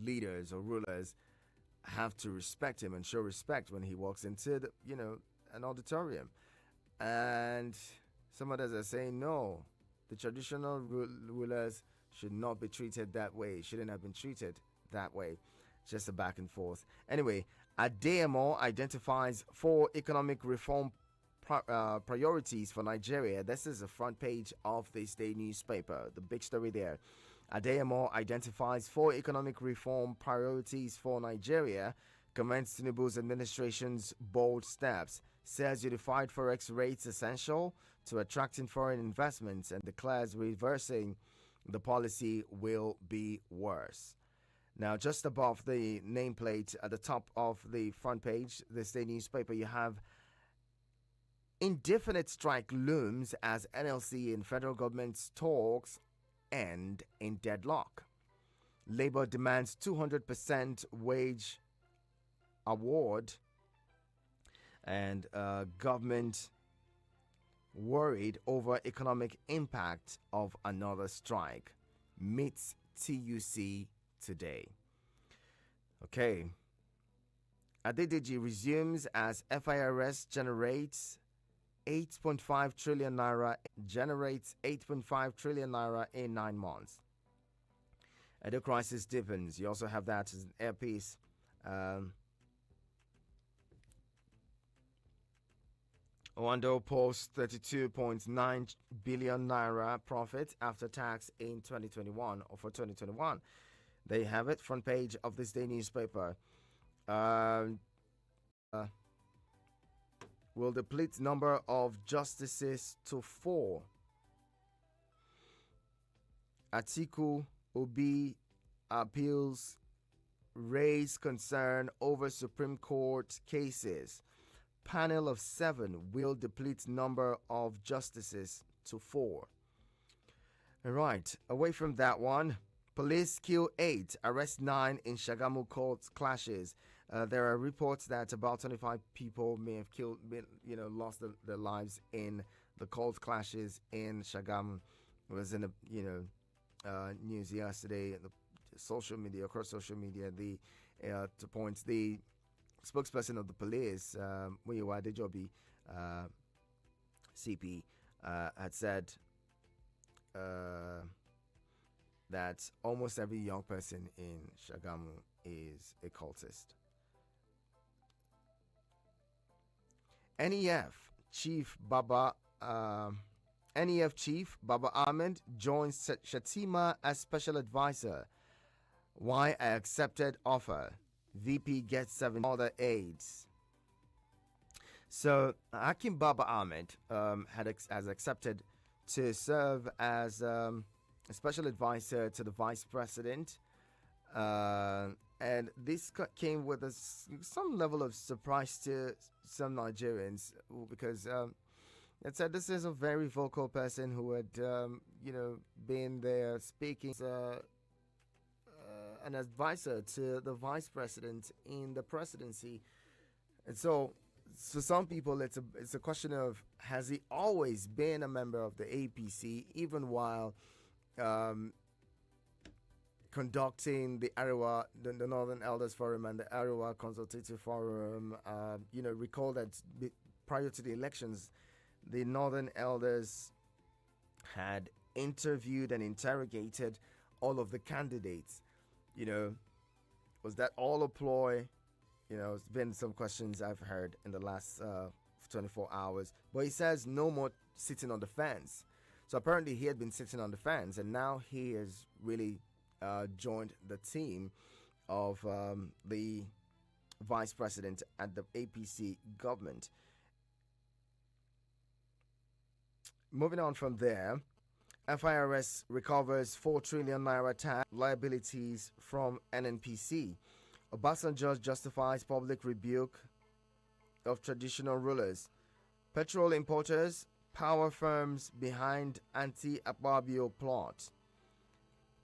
leaders or rulers have to respect him and show respect when he walks into an auditorium. And some others are saying no, the traditional rulers should not be treated that way, shouldn't have been treated that way. Just a back and forth. Anyway, Adeyemo identifies 4 economic reform priorities for Nigeria. This is the front page of this day newspaper, the big story there. Adeyemo identifies 4 economic reform priorities for Nigeria, commends Tinubu's administration's bold steps, says unified forex rates essential to attracting foreign investments, and declares reversing the policy will be worse. Now, just above the nameplate at the top of the front page, this day newspaper, you have indefinite strike looms as NLC and federal government's talks end in deadlock. Labour demands 200% wage award, and government worried over economic impact of another strike. Meets TUC today. Okay. Adedeji resumes as FIRS generates 8.5 trillion naira in 9 months. Edo crisis deepens. You also have that as an airpiece. Owando posts 32.9 billion naira profit after tax in 2021 or for 2021. There you have it, front page of this day newspaper. Will deplete number of justices to 4. Atiku Obi appeals raise concern over Supreme Court cases. Panel of 7 will deplete number of justices to 4. All right, away from that one. Police kill 8, arrest 9 in Shagamu court clashes. There are reports that about 25 people may have lost their lives in the court clashes in Shagamu. It was in the news yesterday, the social media, across social media. The spokesperson of the police, Muyiwa Adejobi, CP, had said that almost every young person in Shagamu is a cultist. NEF Chief Baba Ahmed joins Shatima as special advisor. Why I accepted offer. VP gets 7 other aides. So Hakim Baba Ahmed has accepted to serve as a special advisor to the vice president, and this came with some level of surprise to some Nigerians, because it said this is a very vocal person who had been there speaking an advisor to the vice president in the presidency. And so for some people it's a question of, has he always been a member of the APC even while conducting the Arewa, the Northern Elders Forum and the Arewa Consultative Forum? Recall that prior to the elections, the Northern Elders had interviewed and interrogated all of the candidates. Was that all a ploy? It's been some questions I've heard in the last 24 hours. But he says no more sitting on the fence. So apparently he had been sitting on the fence, and now he has really joined the team of the vice president at the APC government. Moving on from there, FIRS recovers 4 trillion naira tax liabilities from NNPC. Obasanjo justifies public rebuke of traditional rulers. Petrol importers, power firms behind anti-Akpabio plot.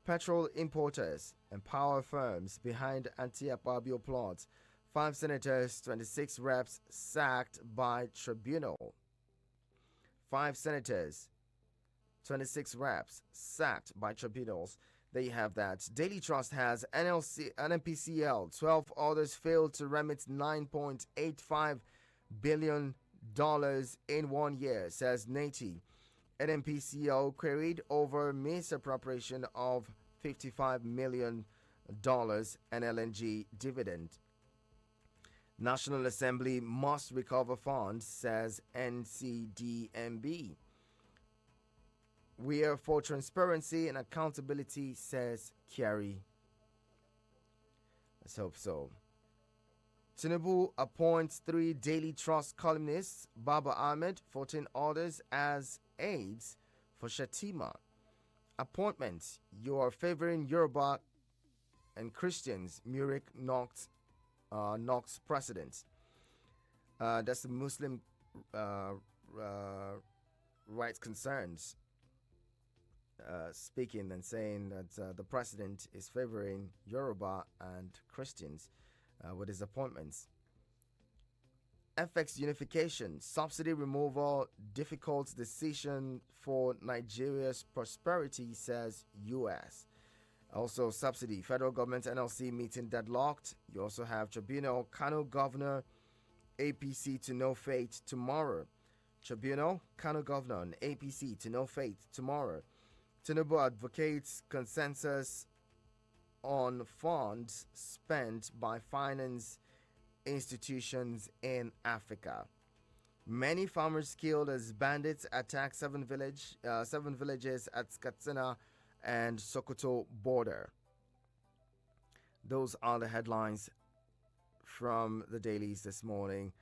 Petrol importers and power firms behind anti-Akpabio plot. 5 senators, 26 reps sacked by tribunal. 5 senators, 26 reps sacked by tribunals. There you have that. Daily Trust has NNPCL 12 orders failed to remit $9.85 billion in 1 year, says Nati. NNPCL queried over misappropriation of $55 million and LNG dividend. National Assembly must recover funds, says NCDMB. We are for transparency and accountability, says Kyari. Let's hope so. Tinubu appoints 3 Daily Trust columnists. Baba Ahmed, 14 orders as aides for Shatima. Appointments. You are favoring Yoruba and Christians. Murik knocks precedent. That's the Muslim rights concerns. Speaking and saying that the president is favoring Yoruba and Christians with his appointments. FX unification, subsidy removal, difficult decision for Nigeria's prosperity, says U.S. Also, subsidy, federal government NLC meeting deadlocked. You also have Tribunal, Kano Governor, APC to no fate tomorrow. Tribunal, Kano Governor, and APC to no fate tomorrow. Tinubu advocates consensus on funds spent by finance institutions in Africa. Many farmers killed as bandits attack 7 villages at Katsina and Sokoto border. Those are the headlines from the dailies this morning.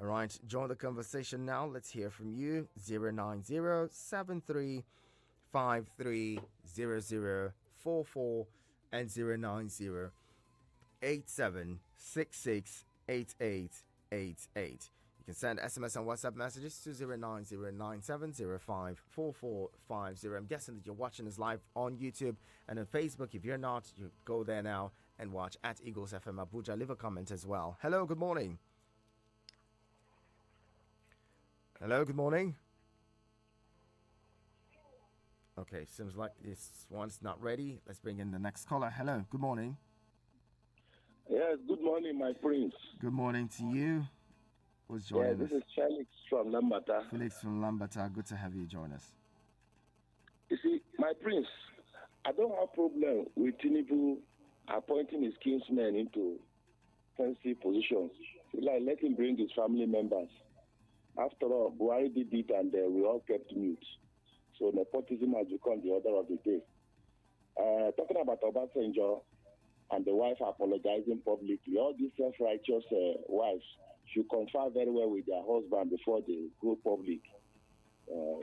All right, join the conversation now. Let's hear from you. 09073530044 and 09087668888. You can send SMS and WhatsApp messages to 09097054450. I'm guessing that you're watching us live on YouTube and on Facebook. If you're not, you go there now and watch at Eagles FM Abuja. Leave a comment as well. Hello, good morning. Hello, good morning. Okay, seems like this one's not ready. Let's bring in the next caller. Hello, good morning. Yes, good morning, my prince. Good morning to you. Who's joining us? This is Felix from Lambata. Felix from Lambata, good to have you join us. You see, my prince, I don't have problem with Tinubu appointing his kinsmen into sensitive positions. Let him bring his family members. After all, Buhari did it and we all kept mute. So nepotism has become the order of the day. Talking about Obasanjo and the wife apologizing publicly, all these self-righteous wives should confer very well with their husband before they go public.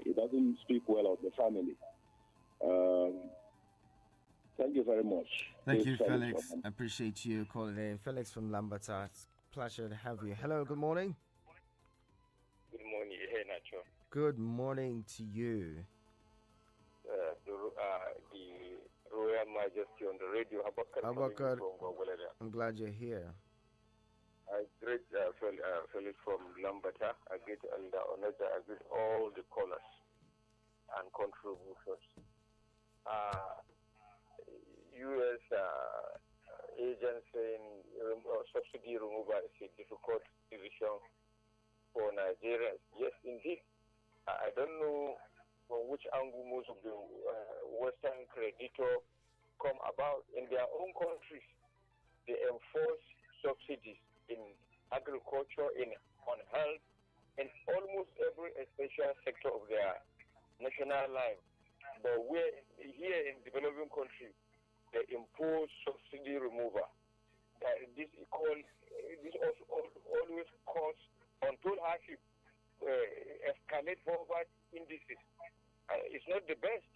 It doesn't speak well of the family. Thank you very much. Thank you, Felix. I appreciate you calling in. Felix from Lambata, it's a pleasure to have you. Hello, good morning. Good morning. Hey, Nacho. Good morning to you. The Royal Majesty on the radio. Abakar, I'm glad you're here. I greet Felix from Lambata. I greet Elder Oneza. I greet all the callers and contributors. U.S. agents saying subsidy removal is a difficult decision for Nigerians. Yes, indeed. I don't know from which angle most of the Western creditors come about. In their own countries, they enforce subsidies in agriculture, on health, in almost every essential sector of their national life. But we're here in developing countries, they impose subsidy removal. This also always cause untold hardship, escalate forward indices. It's not the best.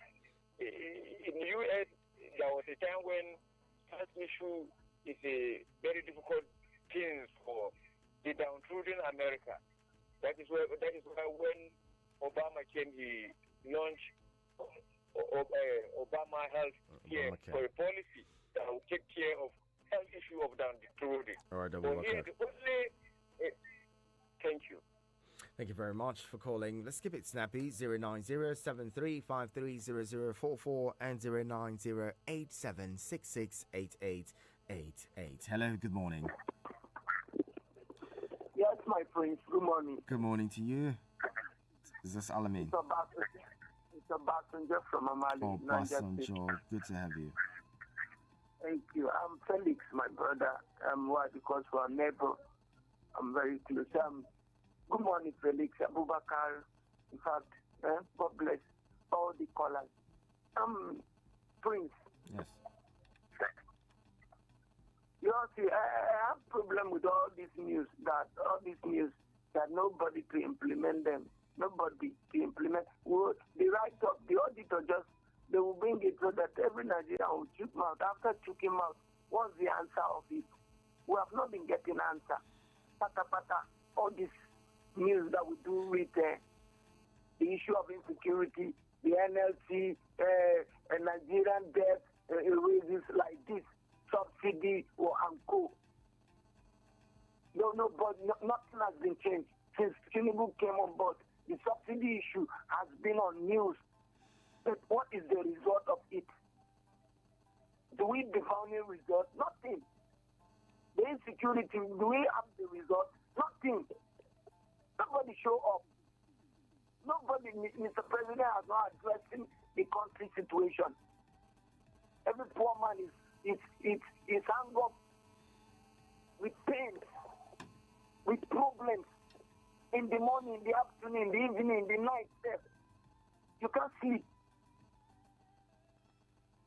In the U.S., there was a time when health issue is a very difficult thing for the downtrodden America. That is why when Obama came, he launched Obama Health Care for a policy that will take care of health issue of downtrodden. All right, thank you. Thank you very much for calling. Let's keep it snappy. 090-7353-0044 and 090-8766-8888. Hello, good morning. Yes, my friends, good morning. Good morning to you. Is this Alamin? It's a passenger from Amali. Oh, Basanjo, good to have you. Thank you. I'm Felix, my brother. Why? Because we're neighbor. I'm very close. Good morning, Felix. Abubakar. In fact, God bless all the callers. Prince. Yes. You know, see, I have problem with all this news that nobody to implement them. Nobody to implement. The write up, the auditor they will bring it so that every Nigerian will check him out. After checking him out, what's the answer of it? We have not been getting answer. Pata, all this news that we do with the issue of insecurity, the NLC, Nigerian debt, raises like this, subsidy or ANCO. Nothing has been changed since Tinubu came on board. The subsidy issue has been on news. But what is the result of it? Do we define a result? Nothing. The insecurity, do we have the result? Nothing. Nobody show up. Nobody, Mr. President, has not addressing the country situation. Every poor man is hung up with pain, with problems. In the morning, in the afternoon, in the evening, in the night, you can't sleep.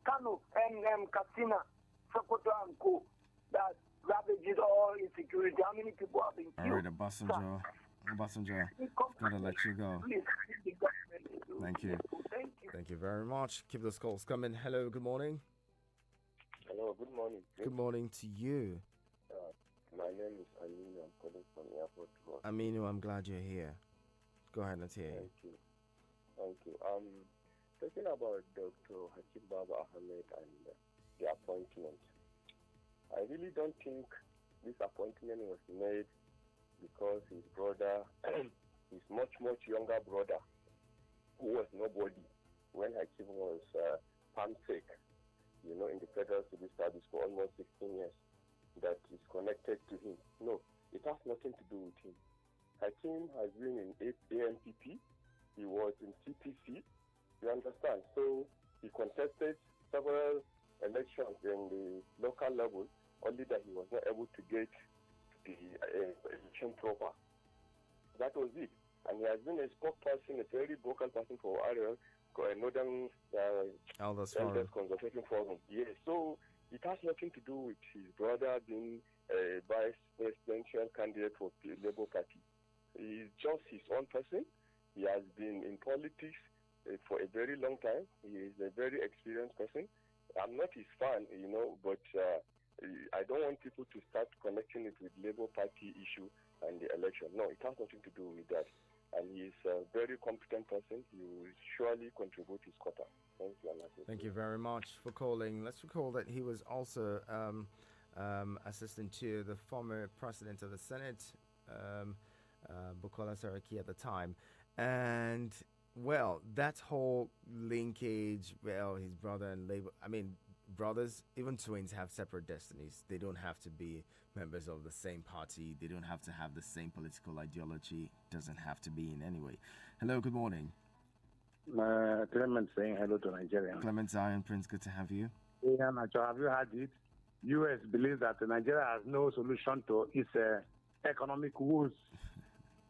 Kano and Katsina, Sokoto and Co. That ravages all insecurity. How many people have been killed? All right, Obasanjo, gotta let you go. Thank you. Thank you very much. Keep those calls coming. Hello, good morning. Hello, good morning. Good morning to you. My name is Aminu. I'm calling from Airport Road. Aminu, I'm glad you're here. Go ahead, let's hear you. Thank you. Talking about Dr. Hakim Baba Ahmed and the appointment, I really don't think this appointment was made because his brother, his much younger brother, who was nobody when Hakim was PAMSEC, in the Federal Civil Service for almost 16 years, that is connected to him. No, it has nothing to do with him. Hakim has been in ANPP, he was in CPC, you understand? So he contested several elections in the local level, only that he was not able to get the election proper. That was it. And he has been a spokesperson, a very vocal person for Northern Elders Conservation Forum. Yes, so it has nothing to do with his brother being a vice presidential candidate for the Labour Party. He is just his own person. He has been in politics for a very long time. He is a very experienced person. I'm not his fan, but I don't want people to start connecting it with Labour Party issue and the election. No, it has nothing to do with that. And he is a very competent person. He will surely contribute his quota. Thank you. Thank you very much for calling. Let's recall that he was also assistant to the former president of the Senate, Bukola Saraki at the time. And, well, that whole linkage, his brother and Labour, brothers, even twins, have separate destinies. They don't have to be members of the same party. They don't have to have the same political ideology. Doesn't have to be in any way. Hello, good morning. Clement saying hello to Nigeria. Clement Zion Prince, good to have you. Yeah, Nacho, have you heard it? U.S. believes that Nigeria has no solution to its economic woes.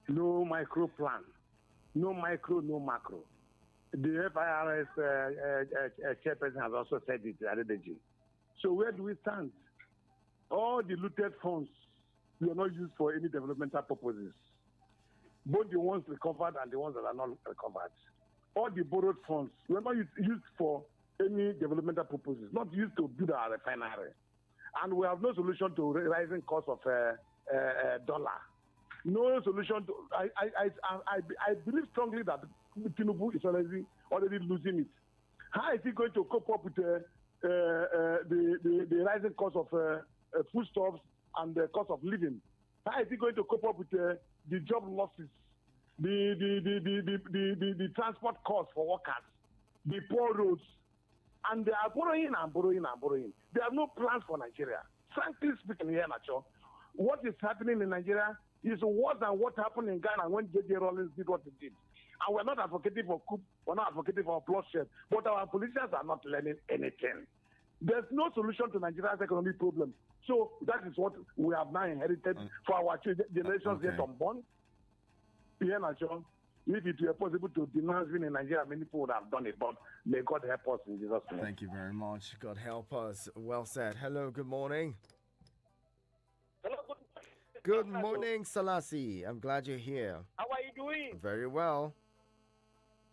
No micro plan. No micro, no macro. The FIRS chairperson has also said it, Adedeji. So where do we stand? All the looted funds were not used for any developmental purposes. Both the ones recovered and the ones that are not recovered. All the borrowed funds were not used for any developmental purposes, not used to build our refinery. And we have no solution to rising cost of dollar. No solution to. I believe strongly that Tinubu is already losing it. How is he going to cope up with the rising cost of foodstuffs and the cost of living? How is he going to cope up with the job losses the transport costs for workers, the poor roads, and they are borrowing and borrowing and borrowing. They have no plans for Nigeria. Frankly speaking, here, Nacho, what is happening in Nigeria is worse than what happened in Ghana when J.J. Rawlings did what he did. And we're not advocating for coup, we're not advocating for bloodshed, but our politicians are not learning anything. There's no solution to Nigeria's economic problem. So that is what we have now inherited for our generations yet unborn. Here, Nacho, if it were possible to denounce in Nigeria, many people would have done it, but may God help us in Jesus' name. Thank you very much. God help us. Well said. Hello, good morning. Hello, Good morning, Salasi. I'm glad you're here. How are you doing? Very well.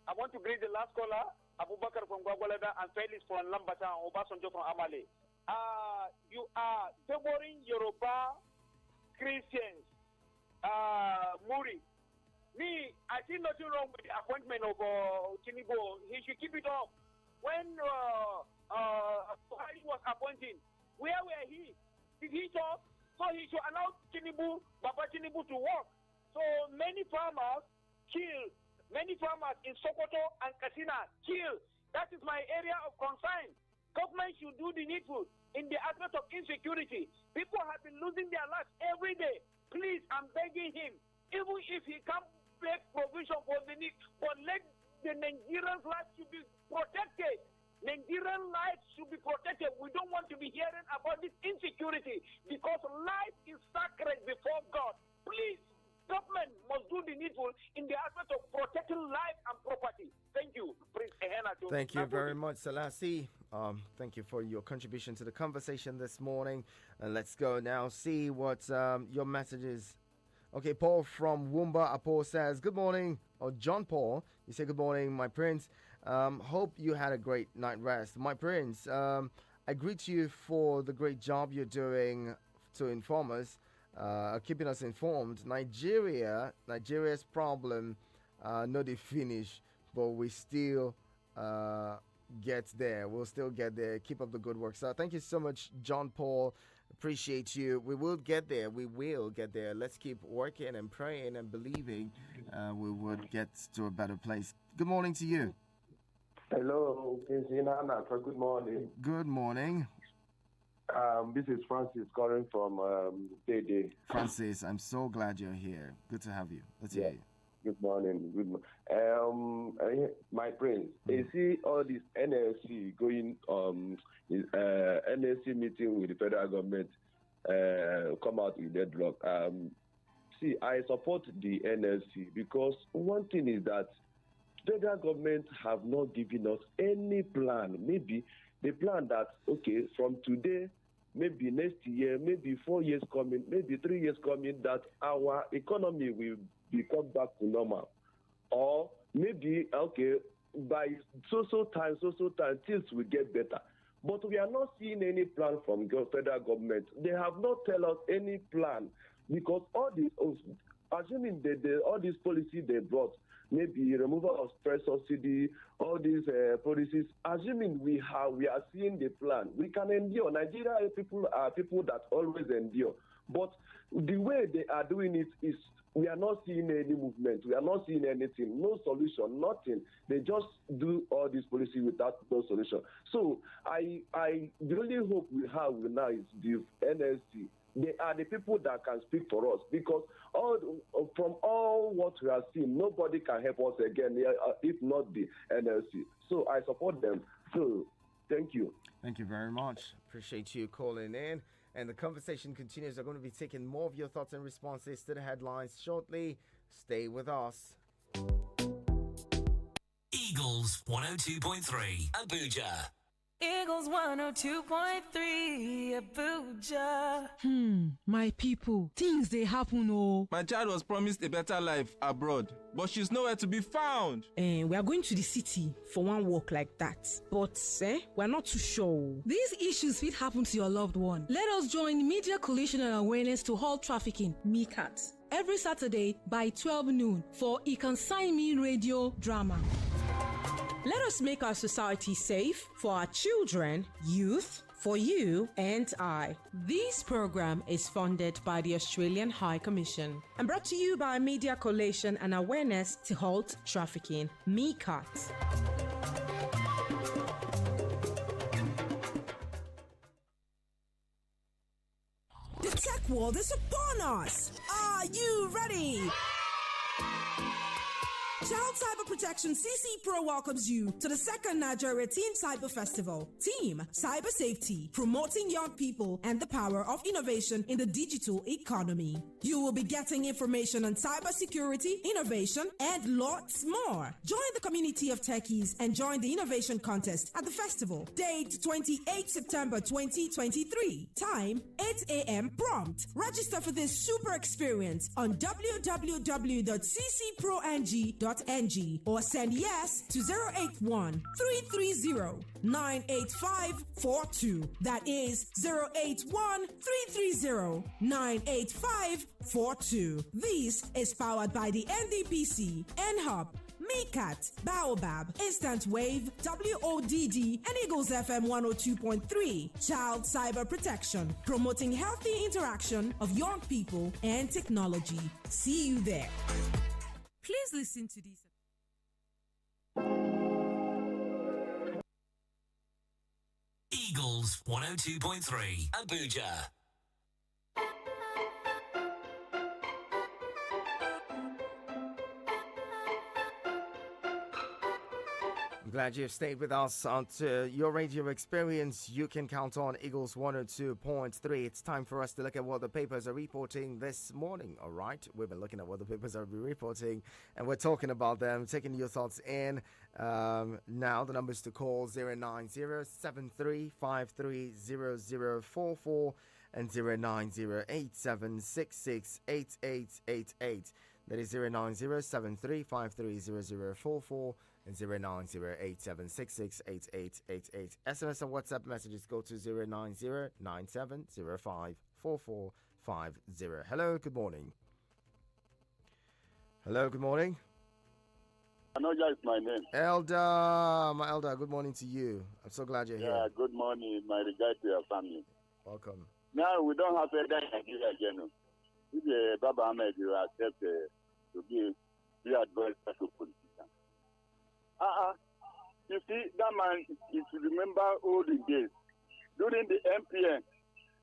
I want to greet the last caller, Abubakar from Gwagwalada and Felix from Lambata and Obasanjo from Amale. You are favoring Yoruba Christians. Muri. Me, I see nothing wrong with the appointment of Tinubu. He should keep it up. When Buhari was appointing, where were he? Did he talk? So he should allow Baba Tinubu to work. So many farmers killed. Many farmers in Sokoto and Katsina killed. That is my area of concern. Government should do the needful in the aspect of insecurity. People have been losing their lives every day. Please, I'm begging him, even if he can't make provision for the need, but let the Nigerians' lives should be protected. Nigerian lives should be protected. We don't want to be hearing about this insecurity because life is sacred before God. Please, government must do the needful in the aspect of protecting life and property. Thank you, Prince Ehena. Thank you very much, Salasi. Thank you for your contribution to the conversation this morning. And let's go now see what your message is. Okay, Paul from Woomba Apo says, good morning. Or John Paul, you say, good morning, my prince. Hope you had a great night rest. My prince, I greet you for the great job you're doing to inform us. Keeping us informed. Nigeria's problem, not the finish, but we still get there. We'll still get there. Keep up the good work. So thank you so much, John Paul. Appreciate you. We will get there. We will get there. Let's keep working and praying and believing we would get to a better place. Good morning to you. Hello, good morning. Good morning. This is Francis calling from Dede. Francis, I'm so glad you're here. Good to have you. Let's hear you. Good morning. Good morning. My prince, you see all this NLC going NLC meeting with the federal government come out with deadlock. See, I support the NLC because one thing is that federal government have not given us any plan. Maybe the plan that, okay, from today, maybe next year, maybe 4 years coming, maybe 3 years coming, that our economy will become back to normal. Or maybe, okay, by so time, things will get better. But we are not seeing any plan from the federal government. They have not tell us any plan because all this, assuming all these policies they brought, maybe removal of stress subsidy, all these policies, assuming we are seeing the plan, we can endure. Nigeria people are people that always endure. But the way they are doing it is we are not seeing any movement. We are not seeing anything, no solution, nothing. They just do all this policy without no solution. So the only hope we have now is the NLC. They are the people that can speak for us because from all what we have seen, nobody can help us again if not the NLC. So I support them. So thank you. Thank you very much. Appreciate you calling in. And the conversation continues. We're going to be taking more of your thoughts and responses to the headlines shortly. Stay with us. Eagles 102.3 Abuja. Eagles 102.3 Abuja. My people, things they happen, oh. My child was promised a better life abroad, but she's nowhere to be found. We are going to the city for one walk like that. But, we're not too sure. These issues will happen to your loved one. Let us join Media Coalition and Awareness to Halt Trafficking, MCAT, every Saturday by 12 noon for He Can Sign Me radio drama. Let us make our society safe for our children, youth, for you and I. This program is funded by the Australian High Commission and brought to you by Media Coalition and Awareness to Halt Trafficking, MICAT. The tech world is upon us. Are you ready? Child Cyber Protection CC Pro welcomes you to the second Nigeria Teen Cyber Festival. Team Cyber Safety, promoting young people and the power of innovation in the digital economy. You will be getting information on cybersecurity, innovation, and lots more. Join the community of techies and join the innovation contest at the festival. Date 28 September 2023. Time 8 a.m. prompt. Register for this super experience on www.ccprong.ng or send yes to 081 330 98542. That is 081 330 98542. This is powered by the NDPC, NHUB, MICAT, Baobab, Instant Wave, WODD, and Eagles FM 102.3. Child Cyber Protection, promoting healthy interaction of young people and technology. See you there. Please listen to these. Eagles 102.3 Abuja. I'm glad you've stayed with us on your radio experience. You can count on Eagles 102.3. It's time for us to look at what the papers are reporting this morning. All right, we've been looking at what the papers are reporting, and we're talking about them, taking your thoughts in. Now, the numbers to call 090-7353-0044 and 090-8766-8888. That is 090-7353-0044 and 090-8766-8888. SMS and WhatsApp messages go to 090-9705-4450. Hello, good morning. Hello, good morning. Anoja is my name. Elder, my elder, good morning to you. I'm so glad you're here. Yeah, good morning. My regard to your family. Welcome. Now, we don't have Elder in Nigeria again. If Baba Ahmed will accept to be advisor to politicians. You see, that man, if you remember olden days, during the MPN,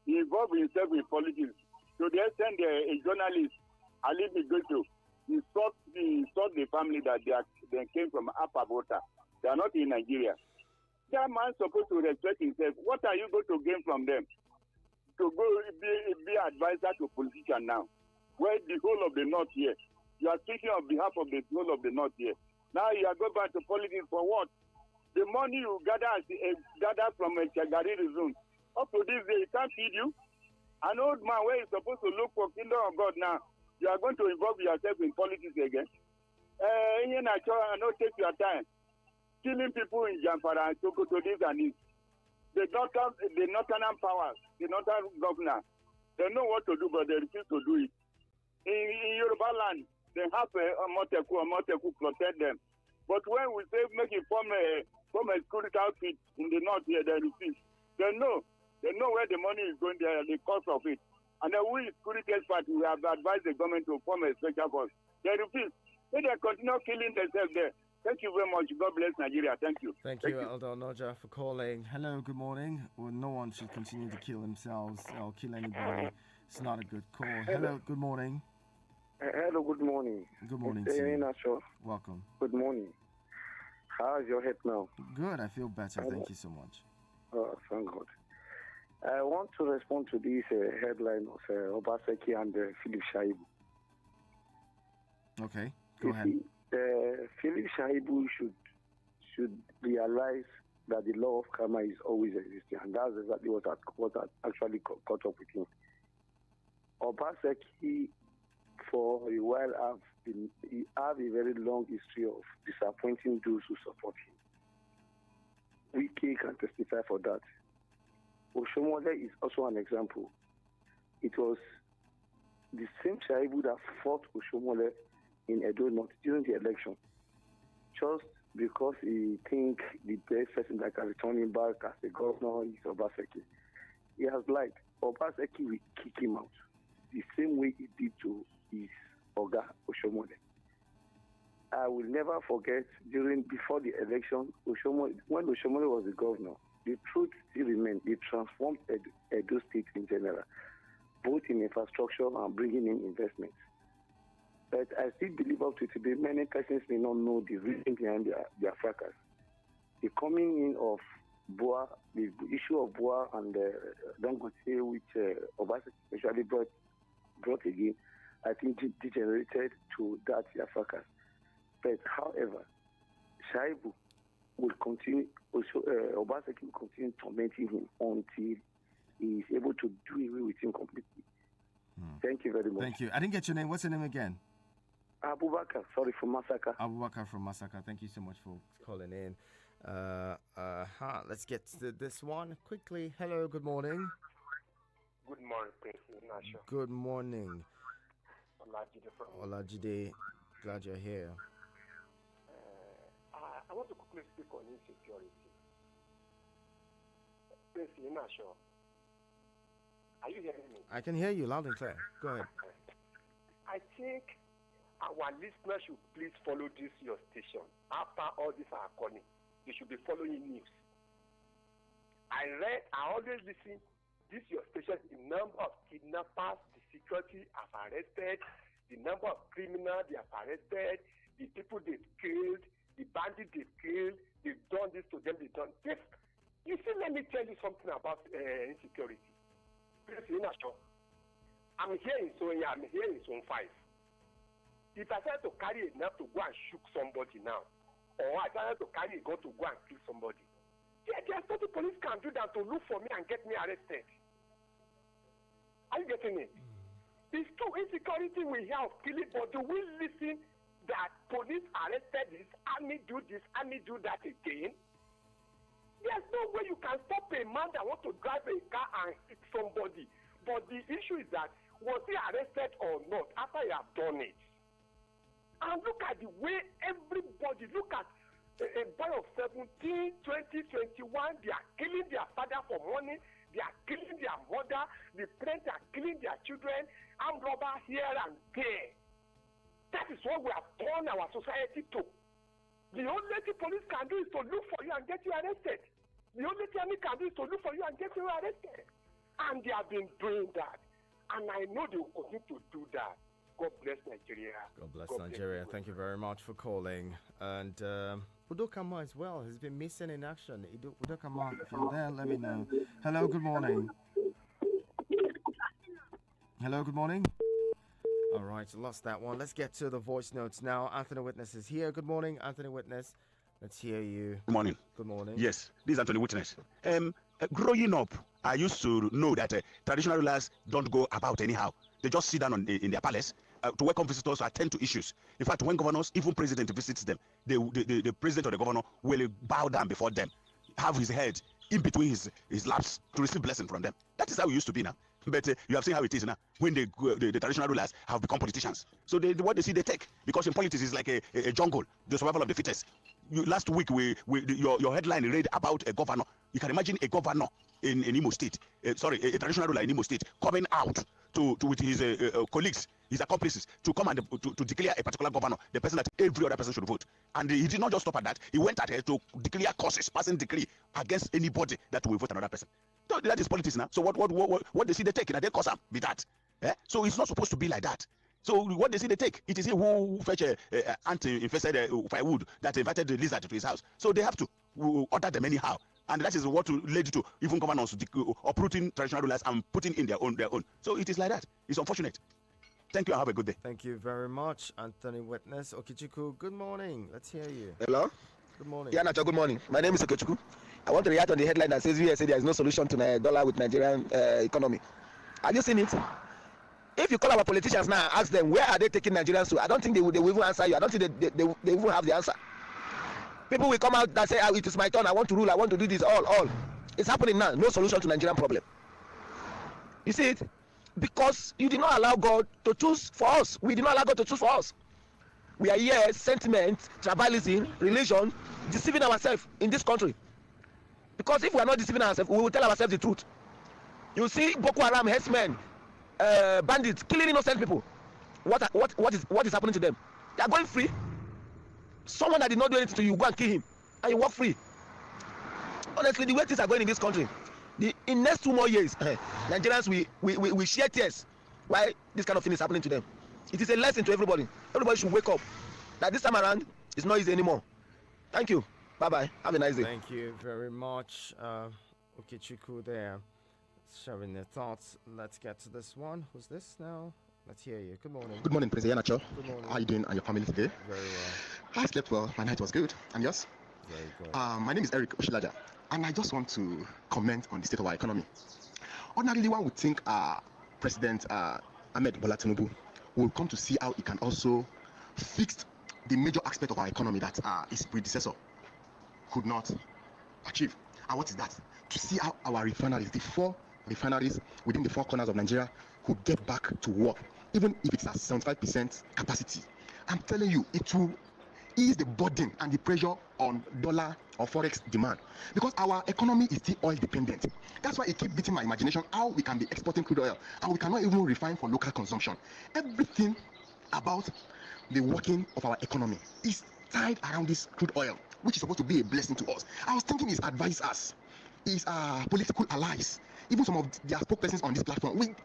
he involved himself in politics. So they sent a journalist, Ali Bigoto, he sought the family that they came from Upper Volta. They are not in Nigeria. That man is supposed to respect himself. What are you going to gain from them? To go be advisor to politicians now, where the whole of the North here. You are speaking on behalf of the whole of the North here. Now you are going back to politics for what? The money you gather from a Chagari zone, up to this day, it can't feed you. An old man where he's supposed to look for kingdom of God now, you are going to involve yourself in politics again. I don't take your time. Killing people in Jamfara and Sokoto, this and this. The northern powers, the northern governor, they know what to do, but they refuse to do it. In Yoruba land, they have a Moteku protect them. But when we say make it form a security outfit in the north here, they refuse. They know where the money is going there, the cost of it. And then we security experts, we have advised the government to form a special force. They refuse. So they continue killing themselves there. Thank you very much. God bless Nigeria. Thank you. Thank you, Elder Noja, for calling. Hello, good morning. Well, no one should continue to kill themselves or kill anybody. It's not a good call. Hello, good morning. Hello, good morning. Good morning to you. Welcome. Good morning. How is your head now? Good, I feel better. Thank you so much. Oh, thank God. I want to respond to this headline of Obaseki and Philip Shaibu. Okay, go ahead. Philip Shaibu should realize that the law of karma is always existing, and that's exactly what actually caught up with him. Obaseki, for a while, have a very long history of disappointing those who support him. Wiki can testify for that. Oshomole is also an example. It was the same Shaibu that fought Oshomole in Edo North during the election. Just because he think the best person that can return him back as a governor is Obaseki. He has lied. Obaseki will kick him out the same way he did to his Oga Oshomole. I will never forget before the election, when Oshomole was the governor, the truth still remained. He transformed Edo State in general, both in infrastructure and bringing in investments. But I still believe up to today, many persons may not know the reason behind their fracas. The coming in of Boa, the issue of Boa and Dangote, which Obaseki especially brought again, I think degenerated to that their fracas. But however, Shaibu will continue, Obaseki will continue tormenting him until he is able to do away with him completely. Thank you very much. Thank you. I didn't get your name. What's your name again? Abubakar, sorry, from Masaka. Abubakar from Masaka. Thank you so much for calling in. Let's get to this one quickly. Hello, good morning. Good morning, Prince Ignacio. Good morning. Olajide from Olajide, glad you're here. I want to quickly speak on insecurity. Prince Ignacio, are you hearing me? I can hear you loud and clear. Go ahead. I think our listeners should please follow this your station. After all this are calling, you should be following news. I always listen this your station, the number of kidnappers, the security have arrested, the number of criminals they have arrested, the people they've killed, the bandits they've killed, they've done this to them, they've done this. You see, let me tell you something about insecurity. Please, I'm here in Zone 5. If I try to carry enough to go and shoot somebody now, or I try to carry a gun to go and kill somebody, there's nothing police can do than to look for me and get me arrested. Are you getting it? It's true, insecurity we hear of killing, but do we listen that police arrested this, army do this, army do that again? There's no way you can stop a man that wants to drive a car and hit somebody. But the issue is that, was he arrested or not after he have done it? And look at the way everybody, look at a boy of 17, 20, 21, they are killing their father for money, they are killing their mother, the parents are killing their children, armed robber here and there. That is what we have turned our society to. The only thing police can do is to look for you and get you arrested. The only thing they can do is to look for you and get you arrested. And they have been doing that. And I know they will continue to do that. God bless Nigeria. God bless Nigeria. Thank you very much for calling. And Udokama as well has been missing in action. Udokama, if you're there, let me know. Hello, good morning. Hello, good morning. All right, lost that one. Let's get to the voice notes now. Anthony Witness is here. Good morning, Anthony Witness. Let's hear you. Good morning. Good morning. Yes, this is Anthony Witness. Growing up, I used to know that traditional rulers don't go about anyhow. They just sit down in their palace to welcome visitors, to attend to issues. In fact, when governors, even president visits them, the president or the governor will bow down before them, have his head in between his laps to receive blessing from them. That is how it used to be now. But you have seen how it is now when the traditional rulers have become politicians. So what they see, they take. Because in politics, it's like a jungle, the survival of the fittest. Last week, your headline read about a governor. You can imagine a governor in Imo State, a traditional ruler in Imo State, coming out with his colleagues, his accomplices, to come and to declare a particular governor, the person that every other person should vote. And he did not just stop at that. He went ahead to declare causes, passing decree against anybody that will vote another person. So that is politics now. So what they see they take, and they cause them be that. So it's not supposed to be like that. So what they see they take, it is he who fetch a ant-infested firewood that invited the lizard to his house. So they have to order them anyhow. And that is what led to even governors uprooting traditional rulers and putting in their own. So it is like that. It's unfortunate. Thank you and have a good day. Thank you very much, Anthony Witness. Okichiku, good morning. Let's hear you. Hello? Good morning. Yeah, Nacho, good morning. My name is Okichiku. I want to react on the headline that says USA there is no solution to the dollar with Nigerian economy. Have you seen it? If you call our politicians now, ask them where are they taking Nigerians to, I don't think they will even answer you. I don't think they even have the answer. People will come out that say, it is my turn, I want to rule, I want to do this, all. It's happening now. No solution to Nigerian problem. You see it? Because you did not allow God to choose for us. We did not allow God to choose for us. We are here, sentiment, tribalism, religion, deceiving ourselves in this country. Because if we are not deceiving ourselves, we will tell ourselves the truth. You see Boko Haram herdsmen, bandits killing innocent people. What is happening to them? They are going free. Someone that did not do anything to you, go and kill him, and you walk free. Honestly, the way things are going in this country, in next 2 more years, Nigerians we share tears. Why this kind of thing is happening to them? It is a lesson to everybody. Everybody should wake up that this time around it's not easy anymore. Thank you. Bye bye. Have a nice day. Thank you very much, Okechukwu there, sharing their thoughts. Let's get to this one. Who's this now? Let's hear you. Good morning. Good morning, Prince Iheanacho. Good morning. How are you doing and your family today? Very well. I slept well. My night was good. And yours? Very good. My name is Eric Oshilaja, and I just want to comment on the state of our economy. Ordinarily, one would think President Ahmed Bola Tinubu will come to see how he can also fix the major aspect of our economy that his predecessor could not achieve. And what is that? To see how our refineries, the 4 refineries within the 4 corners of Nigeria, could get back to work, even if it's at 75% capacity. I'm telling you, it will ease the burden and the pressure on dollar or forex demand, because our economy is still oil dependent. That's why it keeps beating my imagination how we can be exporting crude oil and we cannot even refine for local consumption. Everything about the working of our economy is tied around this crude oil, which is supposed to be a blessing to us. I was thinking his advisors, his political allies, even some of their spokespersons on this platform, we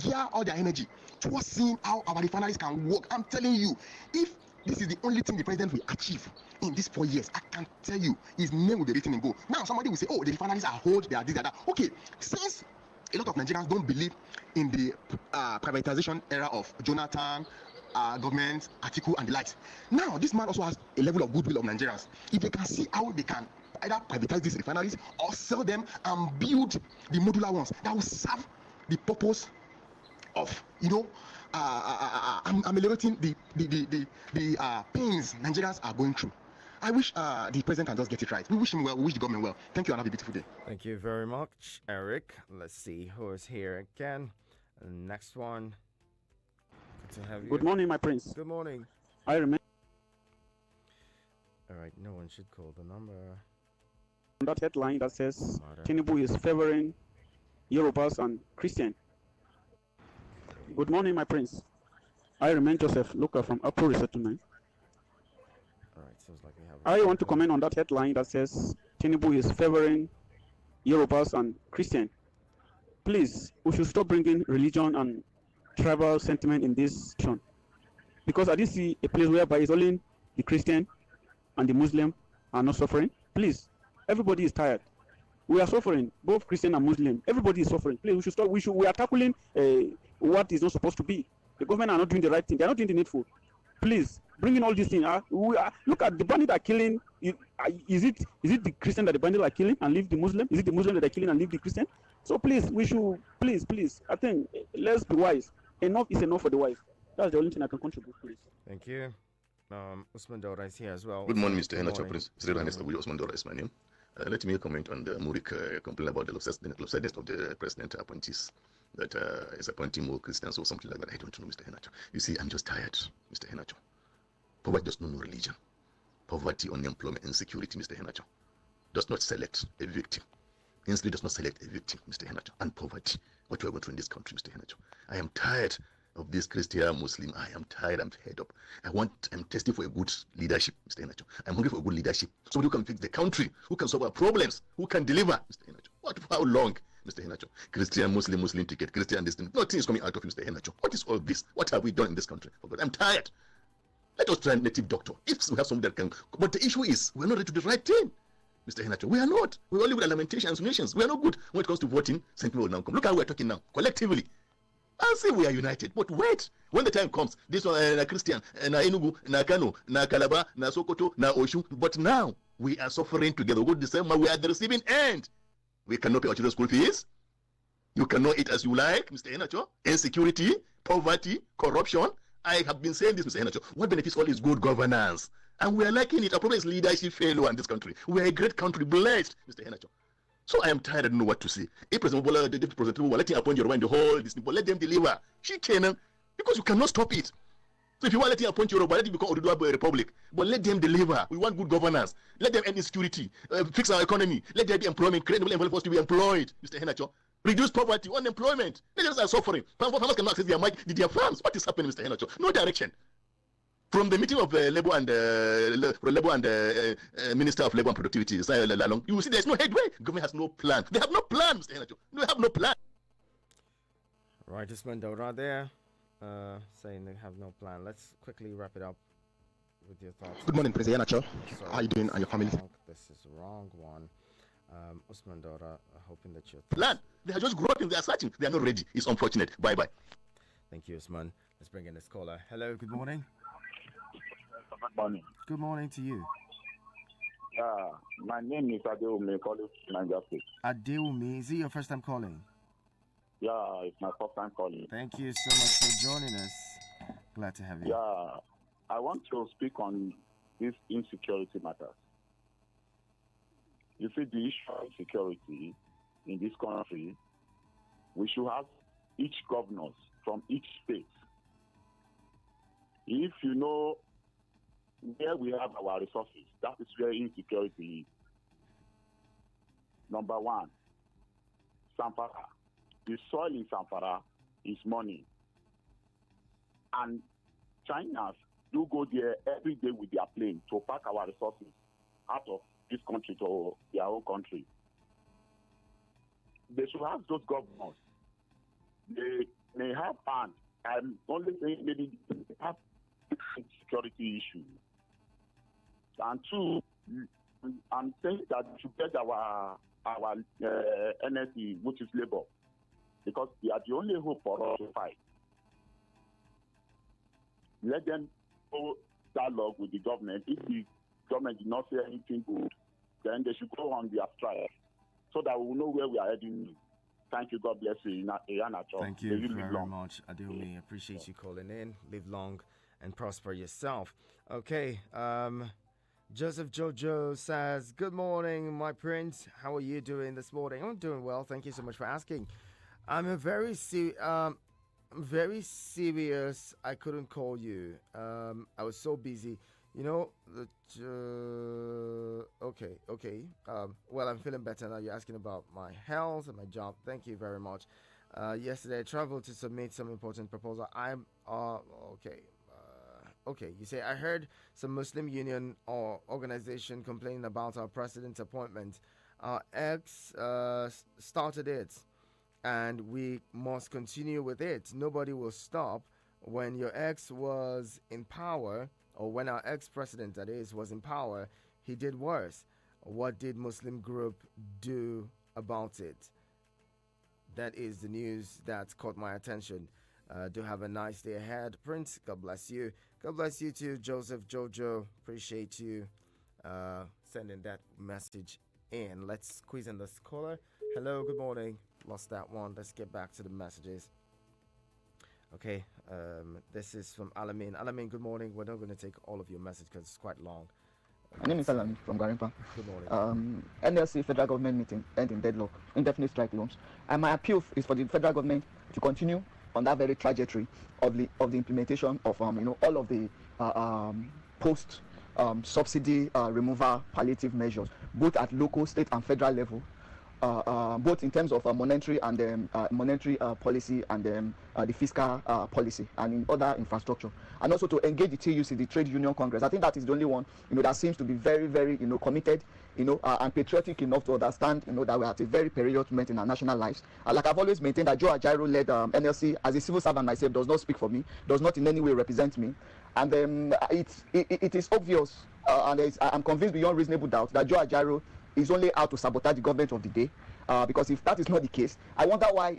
gear all their energy towards seeing how our refineries can work. I'm telling you, if this is the only thing the president will achieve in these 4 years, I can tell you his name will be written in gold. Now somebody will say, oh, the refineries are old, they are this, they are that. Okay, since a lot of Nigerians don't believe in the privatization era of Jonathan, government, Atiku and the likes, now this man also has a level of goodwill of Nigerians. If they can see how they can either privatize these refineries or sell them and build the modular ones that will serve the purpose of, ameliorating the pains Nigerians are going through. I wish the president can just get it right. We wish him well. We wish the government well. Thank you and have a beautiful day. Thank you very much, Eric. Let's see who is here again. Next one. Good to have you. Good morning, my prince. Good morning. I remember. All right, no one should call the number. That headline that says Tinubu is favoring Yorubas and Christian. Good morning, my prince. I remain Joseph Luka from Apple Resettlement. All right, sounds like we have. I want to comment on that headline that says Tinubu is favoring Yorubas and Christian. Please, we should stop bringing religion and tribal sentiment in this nation, because I did see a place whereby it's only the Christian and the Muslim are not suffering. Please, everybody is tired. We are suffering, both Christian and Muslim. Everybody is suffering. Please, we should stop. We are tackling what is not supposed to be. The government are not doing the right thing. They are not doing the needful. Please, bring in all these things. Look at the bandit are killing. Is it the Christian that the bandit are killing and leave the Muslim? Is it the Muslim that are killing and leave the Christian? So please, we should please. I think let's be wise. Enough is enough for the wise. That's the only thing I can contribute, please. Thank you. Usman Dora is here as well. Good morning, Mr. Henacho, Prince. Usman Dora is my name. Let me comment on the Murik complaint about the lopsidedness of the president appointees, that is appointing more Christians or something like that. I don't know, Mr. Henacho. You see, I'm just tired, Mr. Henacho. Poverty does not know religion. Poverty, unemployment, insecurity, Mr. Henacho, does not select a victim. Insecurity does not select a victim, Mr. Henacho. And poverty, what we are going through in this country, Mr. Henacho. I am tired of this Christian Muslim. I am tired. I'm fed up. I'm testing for a good leadership, Mr. Henacho. I'm hungry for a good leadership. Somebody who can fix the country, who can solve our problems, who can deliver, Mr. Henacho. What? How long, Mr. Henacho? Christian, Muslim ticket, Christian this thing. Nothing is coming out of Mr. Henacho. What is all this? What have we done in this country? Oh God, I'm tired. Let us try a native doctor. If we have somebody that can. But the issue is, we're not ready to do the right thing, Mr. Henacho. We are not. We only with lamentations and nations. We are not good when it comes to voting. St. People will now come. Look how we're talking now, collectively. I say we are united, but wait. When the time comes, this one na Christian, na Enugu, na Kano, na Calabar, na Sokoto, na Osun. But now we are suffering together. We go the same way. We are at the receiving end. We cannot pay our children's school fees. You cannot eat as you like, Mr. Henacho. Insecurity, poverty, corruption. I have been saying this, Mr. Henacho. What benefits all is good governance, and we are liking it. Our problem is leadership failure in this country. We are a great country, blessed, Mr. Henacho. So I am tired. I don't know what to say. If President Bola, the President Bola, let him appoint your mind the whole this thing, but let them deliver. She can, because you cannot stop it. So if you want to let him appoint Yoruba, let him become Oduduwa Republic. But let them deliver. We want good governance. Let them end insecurity. Fix our economy. Let there be employment. Create employment for us to be employed. Mr. Henacho. Reduce poverty, unemployment. Nigerians are suffering. Farmers cannot access their farms. What is happening, Mr. Henacho? No direction. From the meeting of Labour and Minister of Labour and Productivity, you will see there's no headway. Government has no plan. They have no plan, Mr. Henacho. They have no plan. Right, this window right there, saying they have no plan. Let's quickly wrap it up with your thoughts. Good morning, President Henacho. How are you doing and your family? This is the wrong one. Usman Dora, hoping that you're... Plan. They are just groping. They are searching. They are not ready. It's unfortunate. Bye-bye. Thank you, Usman. Let's bring in this caller. Hello, good morning. Good morning. Good morning to you. My name is Adeumi, calling from Niger State. Adeumi, is it your first time calling? Yeah, it's my first time calling. Thank you so much for joining us. Glad to have you. Yeah, I want to speak on this insecurity matters. You see, the issue of security in this country, we should have each governors from each state. If you know where we have our resources, that is where insecurity is. Number one, Zamfara. The soil in Zamfara is money. And China do go there every day with their plane to pack our resources out of this country to their own country. They should have those governors. They may have plans. I'm only saying maybe they have security issues. And two, I'm saying that we should get our NSE, which is labor, because they are the only hope for us to fight. Let them go dialogue with the government. If the government did not say anything good, then they should go on their strike so that we will know where we are heading. Thank you. God bless you. Thank you very much, Adeomi. Appreciate you calling in. Live long and prosper yourself. Okay. Joseph Jojo says, good morning, my prince. How are you doing this morning? I'm doing well. Thank you so much for asking. I'm very serious. I couldn't call you. I was so busy. You know, okay. Well, I'm feeling better now. You're asking about my health and my job. Thank you very much. Yesterday, I traveled to submit some important proposal. I'm okay. Okay, you say, I heard some Muslim union or organization complaining about our president's appointment. Our ex started it, and we must continue with it. Nobody will stop. When your ex was in power, or when our ex-president, that is, was in power, he did worse. What did Muslim group do about it? That is the news that caught my attention. Do have a nice day ahead, Prince. God bless you. God bless you too, Joseph Jojo. Appreciate you sending that message in. Let's squeeze in this caller. Hello, good morning. Lost that one. Let's get back to the messages. Okay, this is from Alamin. Alamin, good morning. We're not going to take all of your message because it's quite long. My name is Alamin from Garimpa. Good morning. NLC federal government meeting end in deadlock, indefinite strike loans. And my appeal is for the federal government to continue on that very trajectory of the implementation of all of the post subsidy removal palliative measures, both at local, state, and federal level. Both in terms of monetary and monetary policy and the fiscal policy and in other infrastructure, and also to engage the TUC, the Trade Union Congress. I think that is the only one that seems to be very, very committed, and patriotic enough to understand that we are at a very perilous moment in our national lives. Like I've always maintained that Joe Ajaero led NLC as a civil servant myself does not speak for me, does not in any way represent me, and it is obvious, and I'm convinced beyond reasonable doubt that Joe Ajaero is only out to sabotage the government of the day, because if that is not the case, I wonder why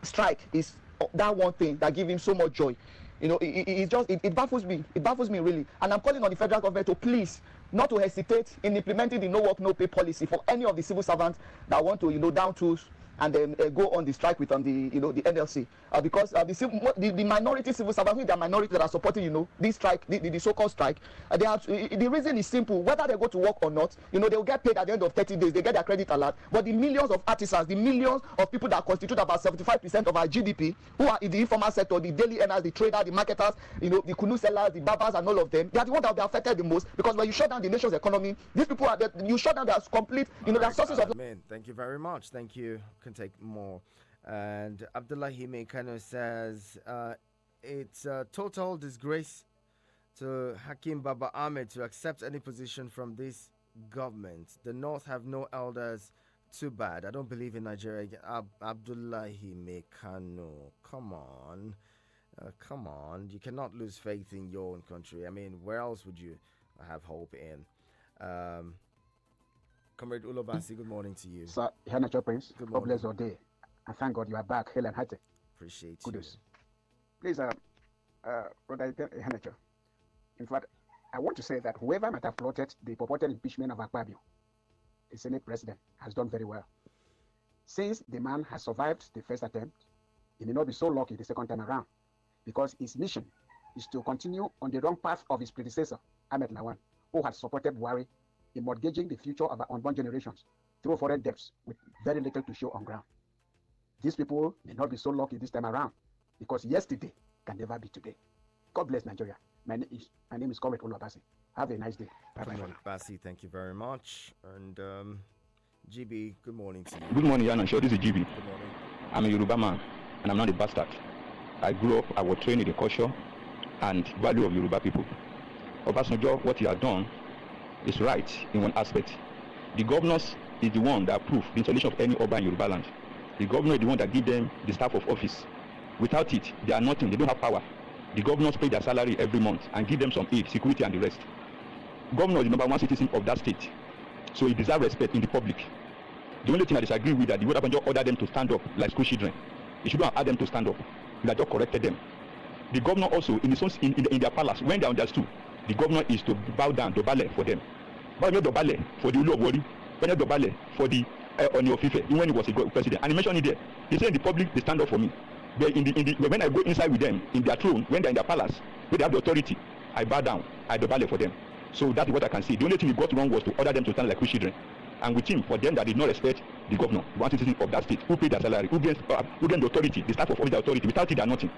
strike is that one thing that gives him so much joy. It baffles me. It baffles me really, and I'm calling on the federal government to please not to hesitate in implementing the no work no pay policy for any of the civil servants that want to down tools and then go on the strike with the NLC because the minority civil servants, the minority that are supporting this strike, the so-called strike, the reason is simple: whether they go to work or not, they will get paid at the end of 30 days. They get their credit alert. But the millions of artisans, the millions of people that constitute about 75% of our GDP, who are in the informal sector, the daily earners, the traders, the marketers, the kunu sellers, the barbers, and all of them, they are the ones that will be affected the most, because when you shut down the nation's economy, these people you shut down their complete, their sources of. Thank you very much. Thank you. Can take more. And Abdullahi Mekano says it's a total disgrace to Hakim Baba Ahmed to accept any position from this government. The North have no elders. Too bad. I don't believe in Nigeria. Abdullahi Mekano, come on. Come on. You cannot lose faith in your own country. I mean, where else would you have hope in? Comrade Ulobasi, good morning to you. Sir, Hanacho Prince, good God morning. bless your day. And thank God you are back, Helen Hate. Appreciate Kudos. Please, Brother Hanacho, in fact, I want to say that whoever might have plotted the purported impeachment of Akpabio, the Senate President, has done very well. Since the man has survived the first attempt, he may not be so lucky the second time around, because his mission is to continue on the wrong path of his predecessor, Ahmed Lawan, who had supported Buhari in mortgaging the future of our unborn generations through foreign debts with very little to show on ground. These people may not be so lucky this time around, because yesterday can never be today. God bless Nigeria. My name is Comrade Olabasi. Have a nice day. Bye-bye. Basi, thank you very much. And GB, good morning to you. Good morning, Yana. Sure, this is GB. Good morning. I'm a Yoruba man, and I'm not a bastard. I grew up, I was trained in the culture and value of Yoruba people. Obasanjo, what he has done is right in one aspect. The governors is the one that approve the installation of any urban Yoruba land. The governor is the one that give them the staff of office. Without it, they are nothing. They don't have power. The governors pay their salary every month and give them some aid, security, and the rest. Governor is the number one citizen of that state, so he deserves respect in the public. The only thing I disagree with that the Obasanjo ordered them to stand up like school children. He shouldn't have asked them to stand up. He had just corrected them. The governor also, in his own, in their palace, when they understood, the governor is to bow down, dobale for them. But not dobale for the Ulu of Wari, but not dobale for the Oni of Ife, even when he was a president. And he mentioned it there. He said in the public, they stand up for me. But when I go inside with them, in their throne, when they're in their palace, where they have the authority, I bow down, I dobale for them. So that's what I can see. The only thing he got wrong was to order them to stand like school children. And with him, for them that did not respect the governor, the one citizen of that state, who paid their salary, who gave the authority, the staff of office the authority, without it, they are nothing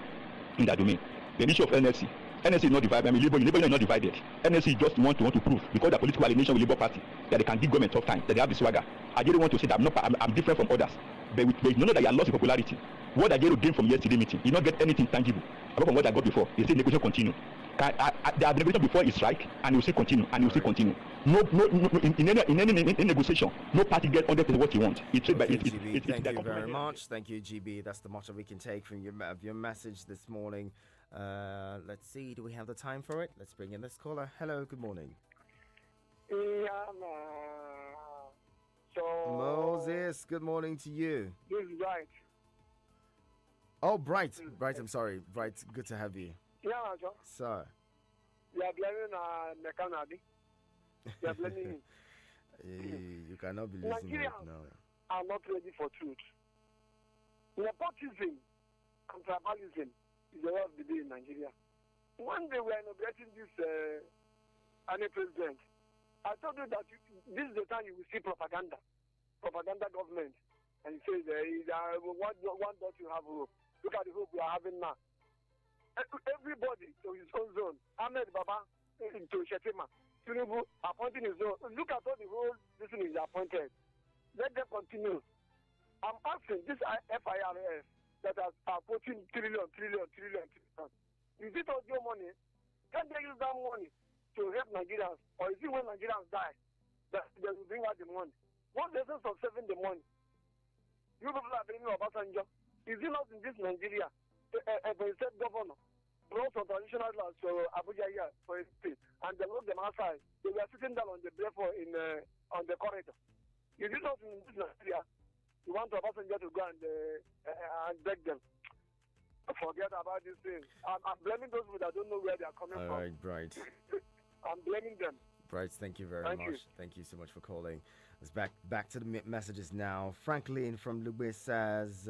in that domain. The issue of NLC. NLC is not divided. I mean, Labour is not divided. NLC just want to prove, because the political alienation with Labour Party, that they can give government tough time, that they have the swagger. I didn't want to say that I'm different from others. But you know that you are lost in popularity. What I get to gain from yesterday's meeting, you not get anything tangible apart from what I got before. They say negotiation continue. They have negotiation before it's strike, and you will say continue, and you will say continue. No, in any negotiation, no party get 100% what you want. It's trade by Thank you very much. Thank you, GB. That's the much that we can take from your message this morning. Let's see. Do we have the time for it? Let's bring in this caller. Hello. Good morning. Moses. Good morning to you. This is Bright. Oh, Bright. Bright. I'm sorry. Bright. Good to have you. Yeah, Joe. Sir. You are blaming Mekanadi. You are blaming him. You cannot be listening right now. Are not ready for truth. Nepotism and tribalism is the way of the day in Nigeria. One day we are inaugurating this any president. I told you that this is the time you will see propaganda government, and it says what don't you have hope? Look at the hope we are having now. Everybody to his own zone. Ahmed Baba to Shetima. Tinubu appointing his own. Look at all the whole this thing is appointed. Let them continue. I'm asking this FIRS that are approaching trillion. Is it all your money? Can they use that money to help Nigerians? Or is it when Nigerians die that they will bring out the money? What's the essence of saving the money? You people are bringing Obasanjo. Is it not in this Nigeria? A state governor brought some traditional laws to Abuja here for a state, and they locked them outside. They were sitting down on the barefoot on the corridor. Is it not in this Nigeria? You want Obasanjo to go and beg them? Forget about this thing. I'm blaming those people that don't know where they are coming from. All right, Bright. I'm blaming them. Bright, thank you very Thank much. you. Thank you so much for calling. Let's back to the messages now. Franklin from Lubis says,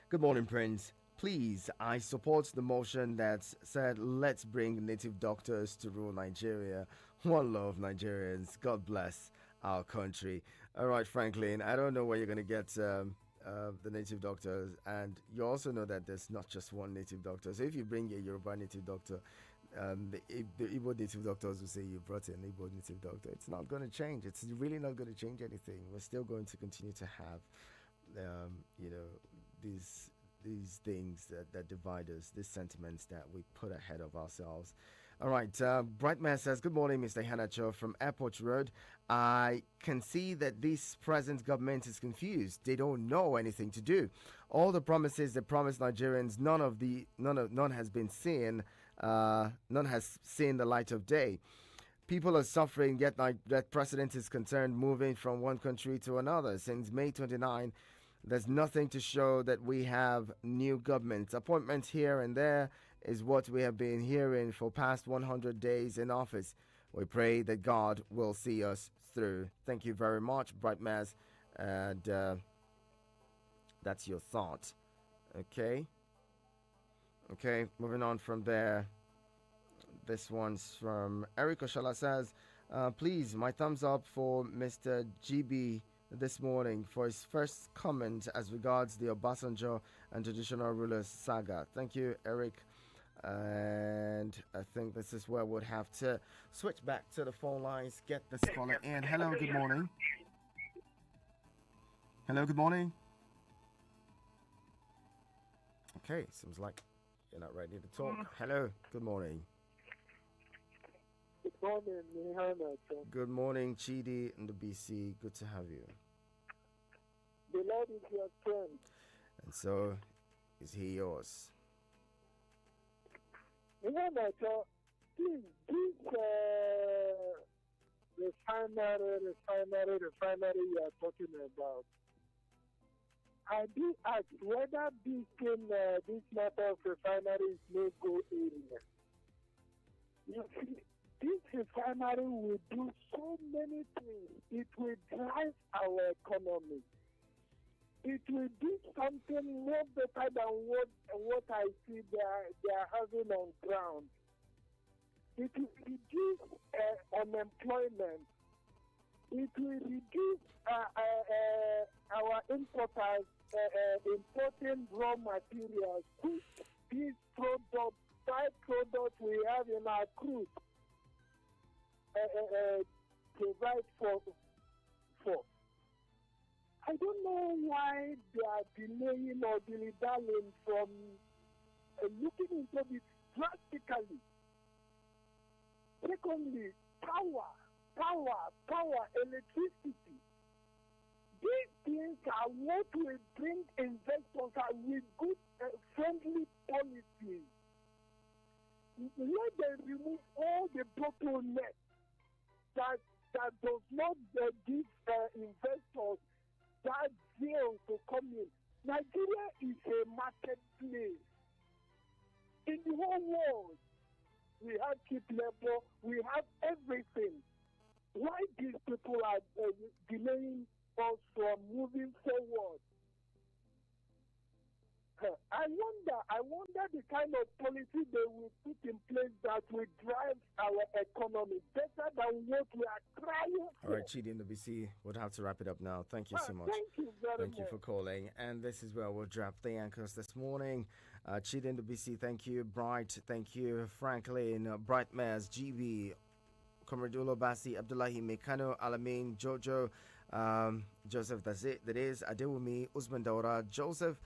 good morning, Prince. Please, I support the motion that said, let's bring native doctors to rule Nigeria. One love, Nigerians. God bless our country. All right, Franklin, I don't know where you're going to get the native doctors. And you also know that there's not just one native doctor. So if you bring a Yoruba native doctor, the Igbo native doctors will say you brought an Igbo native doctor. It's not going to change. It's really not going to change anything. We're still going to continue to have, these things that divide us, these sentiments that we put ahead of ourselves. All right, Brightman says, good morning, Mr. Hanacho from Airport Road. I can see that this present government is confused. They don't know anything to do. All the promises they promised Nigerians, none has been seen. None has seen the light of day. People are suffering, yet that president is concerned moving from one country to another. Since May 29, there's nothing to show that we have new government. Appointments here and there is what we have been hearing for past 100 days in office. We pray that God will see us through. Thank you very much, Bright Maz. And that's your thought. Okay, moving on from there. This one's from Eric Oshala says, please, my thumbs up for Mr. GB this morning for his first comment as regards the Obasanjo and traditional rulers saga. Thank you, Eric. And I think this is where we'll have to switch back to the phone lines, get this caller in. Hello, good morning. Hello, good morning. Okay, seems like you're not ready to talk. Hello, good morning. Good morning, Mihana. Good morning, Chidi and the BC. Good to have you. The Lord is your friend. And so, is he yours? Mihana, please, this refinery you are talking about, I do ask whether this matter of refinery is no-go area. You see, this refinery will do so many things. It will drive our economy. It will do something more better than what I see they are having on ground. It will reduce unemployment. It will reduce our importers importing raw materials, which these byproducts we have in our crude provide for. I don't know why they are delaying or dilly-dallying from looking into this drastically. Secondly, power, electricity. These things are what will bring investors with good, friendly policies. Let them remove all the bottlenecks that does not give investors that zeal to come in. Nigeria is a marketplace. In the whole world, we have cheap labor, we have everything. Why these people are delaying us from moving forward? I wonder the kind of policy they will put in place that will drive our economy better than what we are trying for. All right, Chidi in the BC, we'll have to wrap it up now. Thank you so much. Thank you very much. Thank you for calling. And this is where we'll drop the anchors this morning. Chidi in the BC, thank you. Bright, thank you. Franklin, Bright Mares, GB, Comrade Basi, Abdullahi Mekano, Alamin, Jojo, Joseph, that is Adewumi, Usman Daura, Joseph,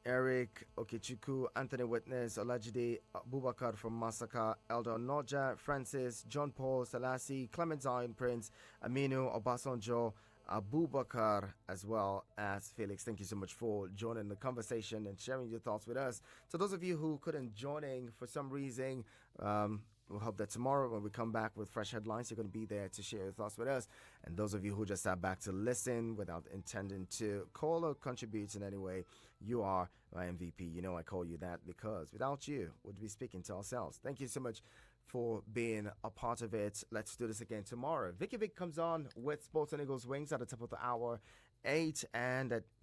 Eric Okechukwu, Anthony Witness, Olajide Abubakar from Masaka, Elder Noja, Francis, John Paul, Selassie, Clement Zion Prince, Aminu, Obasanjo, Abubakar, as well as Felix. Thank you so much for joining the conversation and sharing your thoughts with us. To those of you who couldn't join in for some reason, we hope that tomorrow when we come back with fresh headlines, you're going to be there to share your thoughts with us. And those of you who just sat back to listen without intending to call or contribute in any way, You are my MVP. You know I call you that because without you, we'd be speaking to ourselves. Thank you so much for being a part of it. Let's do this again tomorrow. Vicky Vic comes on with Sports on Eagles Wings at the top of the hour, 8, and at